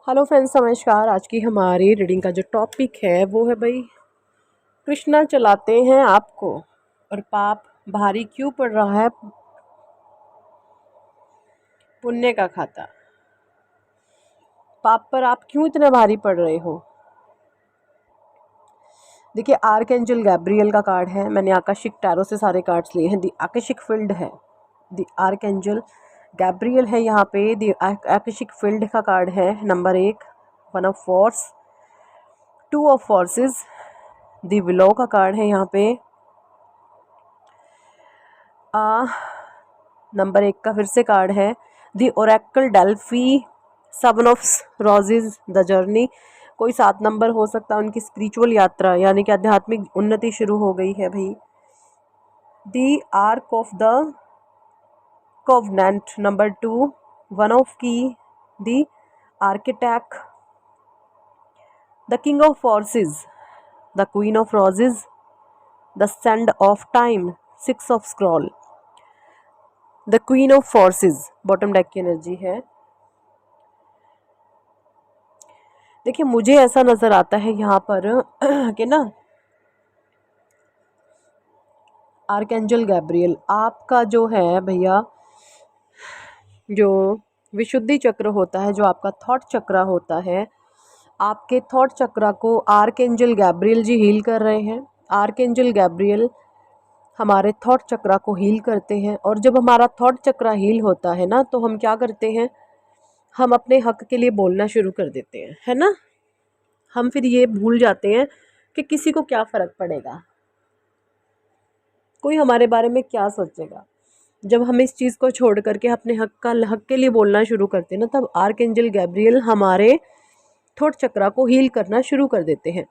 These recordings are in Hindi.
हेलो फ्रेंड्स, नमस्कार। आज की हमारी रीडिंग का जो टॉपिक है वो है भाई, कृष्णा चलाते हैं आपको और पाप भारी क्यों पड़ रहा है पुण्य का खाता। पाप पर आप क्यों इतने भारी पड़ रहे हो। देखिए, आर्कएंजल गैब्रियल का कार्ड है। मैंने आकाशिक टैरो से सारे कार्ड्स लिए हैं। दी आकाशिक फील्ड है, दी आर्कएंजल गैब्रियल है। यहाँ पे दी आकाशिक फील्ड का कार्ड है number 1, 1 of force, 2 of forces. The willow का कार्ड है यहाँ पे नंबर 1 का फिर से कार्ड है the oracle Delphi, 7 of roses, the journey. कोई 7 नंबर हो सकता है, उनकी स्पिरिचुअल यात्रा यानी कि आध्यात्मिक उन्नति शुरू हो गई है भाई। The ark of the covenant number 2, 1 of key, the architect, the king of forces, the queen of roses, the sand of time, 6 of scroll, the queen of forces bottom deck की एनर्जी है। देखिए, मुझे ऐसा नज़र आता है यहाँ पर कि ना, आर्कएंजल गैब्रियल आपका जो है भैया, जो विशुद्धि चक्र होता है, जो आपका थॉट चक्र होता है, आपके थॉट चक्र को आर्कएंजल गैब्रियल जी हील कर रहे हैं। आर्कएंजल गैब्रियल हमारे थॉट चक्र को हील करते हैं, और जब हमारा थॉट चक्र हील होता है ना, तो हम क्या करते हैं, हम अपने हक के लिए बोलना शुरू कर देते हैं, है ना। हम फिर ये भूल जाते हैं कि किसी को क्या फ़र्क पड़ेगा, कोई हमारे बारे में क्या सोचेगा। जब हम इस चीज़ को छोड़ करके अपने हक के लिए बोलना शुरू करते हैं ना, तब आर्कएंजल गैब्रियल हमारे थॉट चक्र को हील करना शुरू कर देते हैं,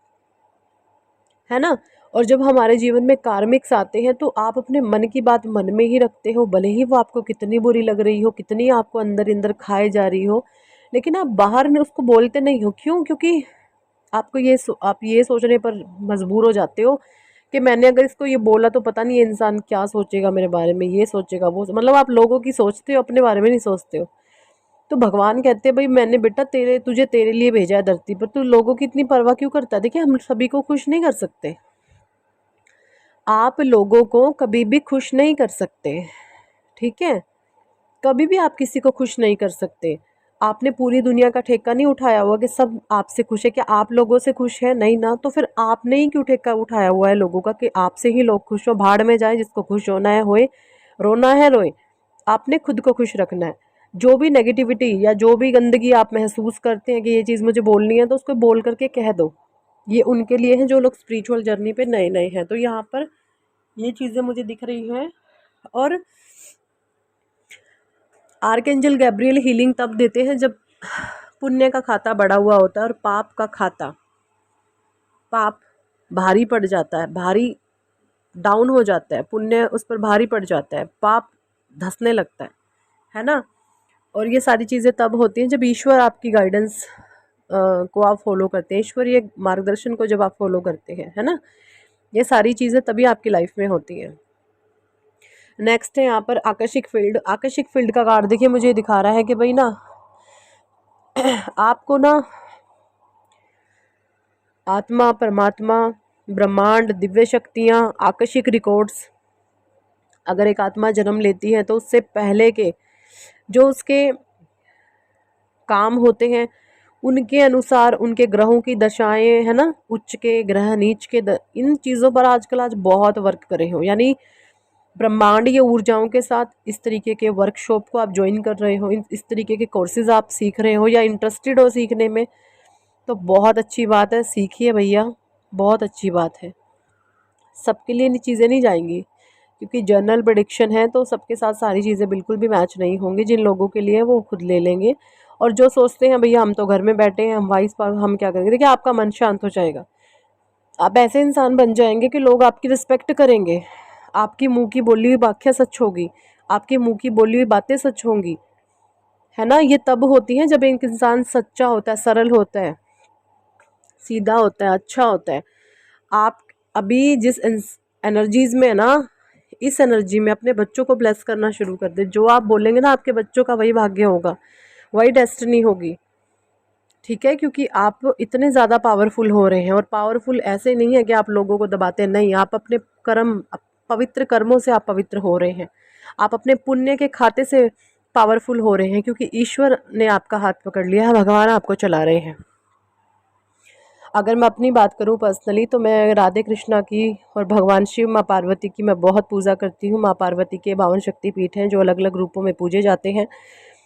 है ना। और जब हमारे जीवन में कार्मिक्स आते हैं, तो आप अपने मन की बात मन में ही रखते हो, भले ही वो आपको कितनी बुरी लग रही हो, कितनी आपको अंदर अंदर खाए जा रही हो, लेकिन आप बाहर में उसको बोलते नहीं हो। क्यों? क्योंकि आपको आप ये सोचने पर मजबूर हो जाते हो कि मैंने अगर इसको ये बोला तो पता नहीं ये इंसान क्या सोचेगा मेरे बारे में, ये सोचेगा वो, मतलब आप लोगों की सोचते हो, अपने बारे में नहीं सोचते हो। तो भगवान कहते हैं, भाई मैंने बेटा तुझे तेरे लिए भेजा है धरती पर, तू लोगों की इतनी परवाह क्यों करता है। देखिए, हम सभी को खुश नहीं कर सकते, आप लोगों को कभी भी खुश नहीं कर सकते, ठीक है। कभी भी आप किसी को खुश नहीं कर सकते। आपने पूरी दुनिया का ठेका नहीं उठाया हुआ कि सब आपसे खुश है। क्या आप लोगों से खुश है? नहीं ना। तो फिर आपने ही क्यों ठेका उठाया हुआ है लोगों का कि आपसे ही लोग खुश हो। भाड़ में जाए, जिसको खुश होना है होए, रोना है रोए। आपने खुद को खुश रखना है। जो भी नेगेटिविटी या जो भी गंदगी आप महसूस करते हैं कि ये चीज़ मुझे बोलनी है, तो उसको बोल करके कह दो। ये उनके लिए है जो लोग स्पिरिचुअल जर्नी पे नए नए हैं। तो यहाँ पर ये चीज़ें मुझे दिख रही हैं। और आर्कएंजल गैब्रियल हीलिंग तब देते हैं जब पुण्य का खाता बढ़ा हुआ होता है और पाप का खाता, पाप भारी पड़ जाता है, भारी डाउन हो जाता है, पुण्य उस पर भारी पड़ जाता है, पाप धंसने लगता है ना। और ये सारी चीज़ें तब होती हैं जब ईश्वर आपकी गाइडेंस को आप फॉलो करते हैं, ईश्वरीय मार्गदर्शन को जब आप फॉलो करते हैं, है ना। ये सारी चीज़ें तभी आपकी लाइफ में होती हैं। नेक्स्ट है यहाँ पर आकर्षिक फील्ड। आकर्षिक फील्ड का कार्ड देखिए, मुझे दिखा रहा है कि भाई ना, आपको ना आत्मा, परमात्मा, ब्रह्मांड, दिव्य शक्तियाँ, आकर्षिक रिकॉर्ड्स, अगर एक आत्मा जन्म लेती है तो उससे पहले के जो उसके काम होते हैं, उनके अनुसार उनके ग्रहों की दशाएं, है ना, उच्च के ग्रह, नीच के इन चीज़ों पर आजकल आज बहुत वर्क कर रहे हो। यानी ब्रह्मांडीय ऊर्जाओं के साथ इस तरीके के वर्कशॉप को आप ज्वाइन कर रहे हो, इस तरीके के कोर्सेज आप सीख रहे हो या इंटरेस्टेड हो सीखने में, तो बहुत अच्छी बात है। सीखिए भैया, बहुत अच्छी बात है। सबके लिए चीज़ें नहीं जाएंगी, क्योंकि जर्नल प्रेडिक्शन है, तो सबके साथ सारी चीज़ें बिल्कुल भी मैच नहीं होंगी। जिन लोगों के लिए वो खुद ले लेंगे। और जो सोचते हैं भैया हम तो घर में बैठे हैं, हम वाइस हम क्या करेंगे, देखिए आपका मन शांत हो जाएगा। आप ऐसे इंसान बन जाएंगे कि लोग आपकी रिस्पेक्ट करेंगे। आपकी मुंह की बोली हुई व्याख्या सच होगी, आपके मुंह की बोली हुई बातें सच होंगी, है ना। ये तब होती हैं जब एक इंसान सच्चा होता है, सरल होता है, सीधा होता है, अच्छा होता है। आप अभी जिस एनर्जीज में है ना, इस एनर्जी में अपने बच्चों को ब्लेस करना शुरू कर दे। जो आप बोलेंगे ना, आपके बच्चों का वही भाग्य होगा, वही डेस्टिनी होगी, ठीक है, क्योंकि आप इतने ज़्यादा पावरफुल हो रहे हैं। और पावरफुल ऐसे नहीं है कि आप लोगों को दबाते हैं, नहीं, आप अपने पवित्र कर्मों से आप पवित्र हो रहे हैं। आप अपने पुण्य के खाते से पावरफुल हो रहे हैं, क्योंकि ईश्वर ने आपका हाथ पकड़ लिया है, भगवान आपको चला रहे हैं। अगर मैं अपनी बात करूं पर्सनली, तो मैं राधे कृष्णा की और भगवान शिव माँ पार्वती की मैं बहुत पूजा करती हूँ। माँ पार्वती के 52 शक्तिपीठ हैं जो अलग अलग रूपों में पूजे जाते हैं,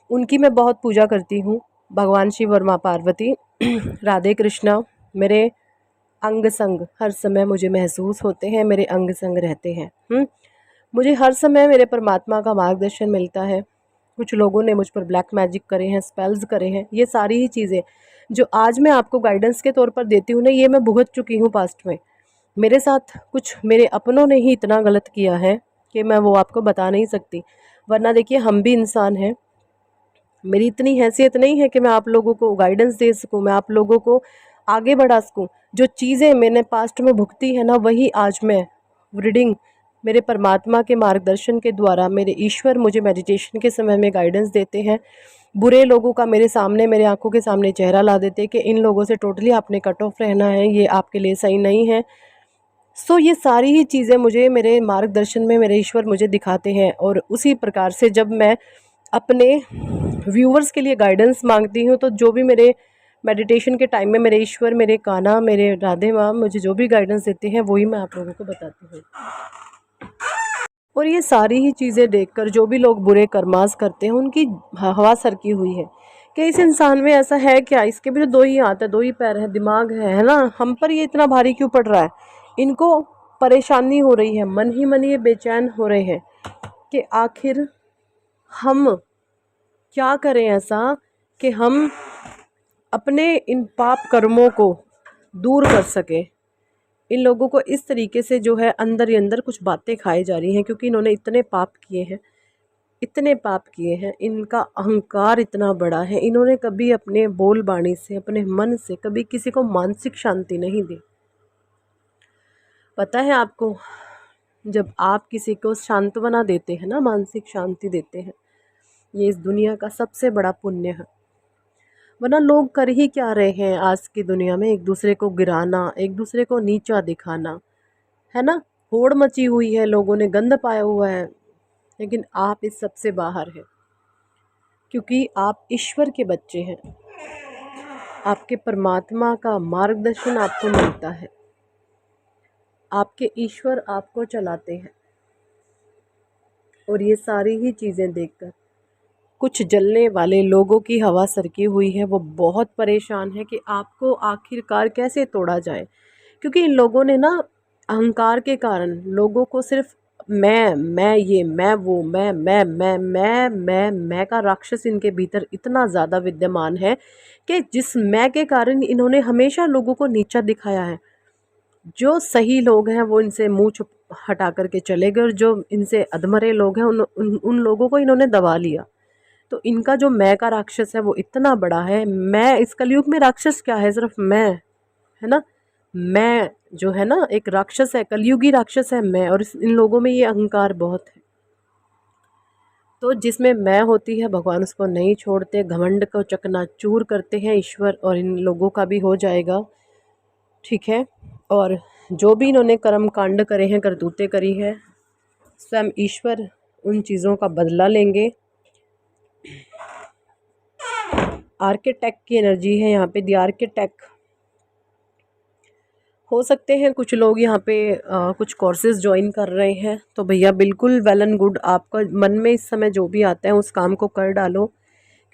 उनकी मैं बहुत पूजा करती हूँ। भगवान शिव और माँ पार्वती राधे कृष्णा मेरे अंग संग हर समय मुझे महसूस होते हैं, मेरे अंग संग रहते हैं। मुझे हर समय मेरे परमात्मा का मार्गदर्शन मिलता है। कुछ लोगों ने मुझ पर ब्लैक मैजिक करे हैं, स्पेल्स करे हैं, ये सारी ही चीज़ें जो आज मैं आपको गाइडेंस के तौर पर देती हूँ ना, ये मैं भुगत चुकी हूँ पास्ट में। मेरे साथ कुछ मेरे अपनों ने ही इतना गलत किया है कि मैं वो आपको बता नहीं सकती। वरना देखिए, हम भी इंसान हैं, मेरी इतनी हैसियत नहीं है कि मैं आप लोगों को गाइडेंस दे सकूं, मैं आप लोगों को आगे बढ़ा सकूं। जो चीज़ें मैंने पास्ट में भुगती है ना, वही आज मैं रीडिंग मेरे परमात्मा के मार्गदर्शन के द्वारा, मेरे ईश्वर मुझे मेडिटेशन के समय में गाइडेंस देते हैं। बुरे लोगों का मेरे सामने, मेरे आंखों के सामने चेहरा ला देते हैं कि इन लोगों से टोटली आपने कट ऑफ रहना है, ये आपके लिए सही नहीं है। सो ये सारी ही चीज़ें मुझे मेरे मार्गदर्शन में मेरे ईश्वर मुझे दिखाते हैं। और उसी प्रकार से जब मैं अपने व्यूवर्स के लिए गाइडेंस मांगती हूँ, तो जो भी मेरे मेडिटेशन के टाइम में मेरे ईश्वर, मेरे कान्हा, मेरे राधे माँ मुझे जो भी गाइडेंस देते हैं, वही मैं आप लोगों को बताती हूँ। और ये सारी ही चीज़ें देखकर जो भी लोग बुरे कर्मास करते हैं, उनकी हवा सरकी हुई है कि इस इंसान में ऐसा है क्या, इसके भी तो 2 ही हाथ है, 2 ही पैर है, दिमाग है ना, हम पर ये इतना भारी क्यों पड़ रहा है। इनको परेशानी हो रही है, मन ही मन ये बेचैन हो रहे हैं कि आखिर हम क्या करें ऐसा कि हम अपने इन पाप कर्मों को दूर कर सकें। इन लोगों को इस तरीके से जो है अंदर ही अंदर कुछ बातें खाई जा रही हैं, क्योंकि इन्होंने इतने पाप किए हैं, इतने पाप किए हैं, इनका अहंकार इतना बड़ा है। इन्होंने कभी अपने बोल बाणी से, अपने मन से कभी किसी को मानसिक शांति नहीं दी। पता है आपको, जब आप किसी को सांत्वना देते हैं ना, मानसिक शांति देते हैं, ये इस दुनिया का सबसे बड़ा पुण्य है। वरना लोग कर ही क्या रहे हैं आज की दुनिया में, एक दूसरे को गिराना, एक दूसरे को नीचा दिखाना, है ना। होड़ मची हुई है, लोगों ने गंद पाया हुआ है। लेकिन आप इस सब से बाहर हैं, क्योंकि आप ईश्वर के बच्चे हैं। आपके परमात्मा का मार्गदर्शन आपको मिलता है, आपके ईश्वर आपको चलाते हैं। और ये सारी ही चीज़ें देखकर कुछ जलने वाले लोगों की हवा सरकी हुई है, वो बहुत परेशान है कि आपको आखिरकार कैसे तोड़ा जाए। क्योंकि इन लोगों ने ना अहंकार के कारण लोगों को सिर्फ मैं ये, मैं वो, मैं का राक्षस इनके भीतर इतना ज़्यादा विद्यमान है कि जिस मैं के कारण इन्होंने हमेशा लोगों को नीचा दिखाया है। जो सही लोग हैं वो इनसे मुंह छुप हटा करके चले गए, और जो इनसे अधमरे लोग हैं उन लोगों को इन्होंने दबा लिया। तो इनका जो मैं का राक्षस है वो इतना बड़ा है। मैं इस कलयुग में राक्षस क्या है, सिर्फ मैं, है ना। मैं जो है ना एक राक्षस है, कलयुगी राक्षस है मैं। और इन लोगों में ये अहंकार बहुत है। तो जिसमें मैं होती है, भगवान उसको नहीं छोड़ते, घमंड को चकनाचूर करते हैं ईश्वर, और इन लोगों का भी हो जाएगा, ठीक है। और जो भी इन्होंने कर्म कांड करे हैं, करतूतें करी है, स्वयं ईश्वर उन चीज़ों का बदला लेंगे। आर्किटेक्ट की एनर्जी है यहाँ पे, दी आर्किटेक्ट। हो सकते हैं कुछ लोग यहाँ पे कुछ कोर्सेज ज्वाइन कर रहे हैं, तो भैया बिल्कुल वेल एंड गुड। आपका मन में इस समय जो भी आता है उस काम को कर डालो,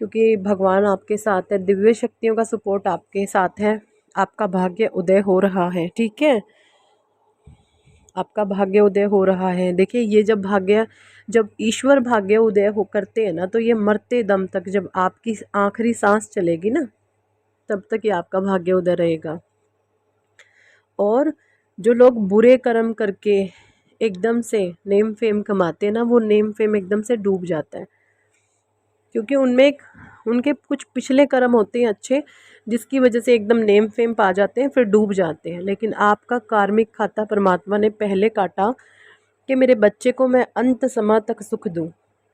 क्योंकि भगवान आपके साथ है, दिव्य शक्तियों का सपोर्ट आपके साथ है। आपका भाग्य उदय हो रहा है, ठीक है, आपका भाग्य उदय हो रहा है। देखिए, ये जब ईश्वर भाग्य उदय हो करते हैं ना, तो ये मरते दम तक, जब आपकी आखिरी सांस चलेगी ना, तब तक ये आपका भाग्य उदय रहेगा। और जो लोग बुरे कर्म करके एकदम से नेम फेम कमाते हैं ना, वो नेम फेम एकदम से डूब जाता है, क्योंकि उनमें उनके कुछ पिछले कर्म होते हैं अच्छे, जिसकी वजह से एकदम नेम फेम पा जाते हैं, फिर डूब जाते हैं। लेकिन आपका कार्मिक खाता परमात्मा ने पहले काटा कि मेरे बच्चे को मैं अंत समय तक सुख दूं,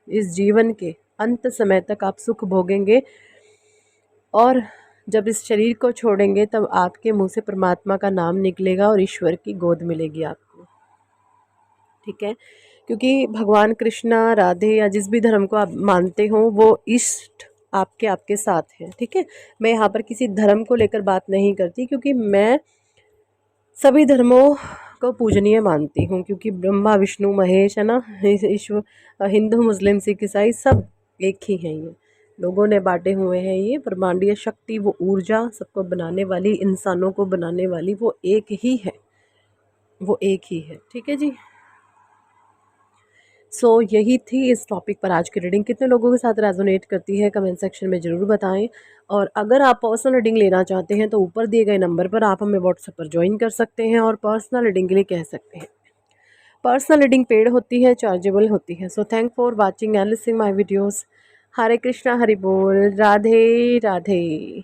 इस जीवन के अंत समय तक आप सुख भोगेंगे। और जब इस शरीर को छोड़ेंगे तब आपके मुंह से परमात्मा का नाम निकलेगा और ईश्वर की गोद मिलेगी आपको। ठीक है, क्योंकि भगवान कृष्णा, राधे या जिस भी धर्म को आप मानते हो वो इष्ट आपके आपके साथ हैं। ठीक है, मैं यहाँ पर किसी धर्म को लेकर बात नहीं करती, क्योंकि मैं सभी धर्मों को पूजनीय मानती हूँ, क्योंकि ब्रह्मा विष्णु महेश है ना, ईश्वर, हिंदू मुस्लिम सिख ईसाई सब एक ही हैं। ये लोगों ने बांटे हुए हैं, ये ब्रह्मांडीय शक्ति, वो ऊर्जा सबको बनाने वाली, इंसानों को बनाने वाली, वो एक ही है, वो एक ही है। ठीक है जी। सो यही थी इस टॉपिक पर आज की रीडिंग। कितने लोगों के साथ रेजोनेट करती है कमेंट सेक्शन में ज़रूर बताएं। और अगर आप पर्सनल रीडिंग लेना चाहते हैं तो ऊपर दिए गए नंबर पर आप हमें व्हाट्सएप पर ज्वाइन कर सकते हैं और पर्सनल रीडिंग के लिए कह सकते हैं। पर्सनल रीडिंग पेड होती है, चार्जेबल होती है। So thank for watching and listening my videos. Hare Krishna, Hari बोल, राधे राधे।